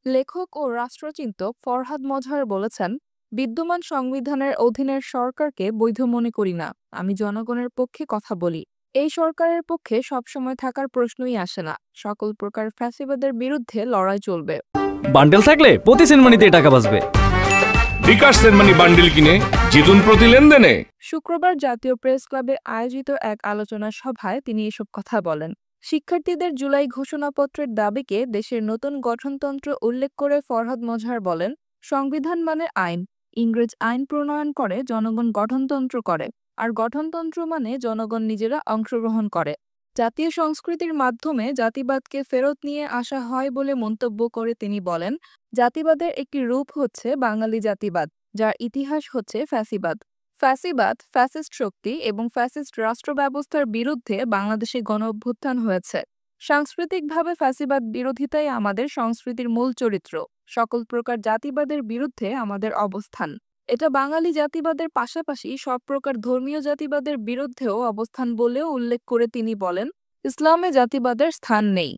লেখক ও রাষ্ট্রচিন্তক ফরহাদ মজহার বলেছেন, বিদ্যমান সংবিধানের অধীনের সরকারকে বৈধ মনে করি না। আমি জনগণের পক্ষে কথা বলি। এই সরকারের পক্ষে সবসময় থাকার প্রশ্নই আসে না। সকল প্রকার ফ্যাসিবাদের বিরুদ্ধে লড়াই চলবে। বান্ডেল থাকলে প্রতি সেনমানিতে টাকা বাঁচবে। বিকাশ সেনমানি বান্ডেল কিনে জিতুন প্রতি লেনদেনে। শুক্রবার জাতীয় প্রেস ক্লাবে আয়োজিত এক আলোচনা সভায় তিনি এসব কথা বলেন। শিক্ষার্থীদের জুলাই ঘোষণাপত্রের দাবিকে দেশের নতুন গঠনতন্ত্র উল্লেখ করে ফরহাদ মজহার বলেন, সংবিধান মানে আইন। ইংরেজ আইন প্রণয়ন করে, জনগণ গঠনতন্ত্র করে। আর গঠনতন্ত্র মানে জনগণ নিজেরা অংশগ্রহণ করে। জাতীয় সংস্কৃতির মাধ্যমে জাতিবাদকে ফেরত নিয়ে আসা হয় বলে মন্তব্য করে তিনি বলেন, জাতিবাদের একটি রূপ হচ্ছে বাঙালি জাতিবাদ, যার ইতিহাস হচ্ছে ফ্যাসিবাদ। ফ্যাসিবাদ, ফ্যাসিস্ট শক্তি এবং ফ্যাসিস্ট রাষ্ট্র ব্যবস্থার বিরুদ্ধে বাংলাদেশে গণঅভ্যুত্থান হয়েছে। সাংস্কৃতিকভাবে ফ্যাসিবাদ বিরোধিতাই আমাদের সংস্কৃতির মূল চরিত্র। সকল প্রকার জাতিবাদের বিরুদ্ধে আমাদের অবস্থান। এটা বাঙালি জাতিবাদের পাশাপাশি সব প্রকার ধর্মীয় জাতিবাদের বিরুদ্ধেও অবস্থান বলেও উল্লেখ করে তিনি বলেন, ইসলামে জাতিবাদের স্থান নেই।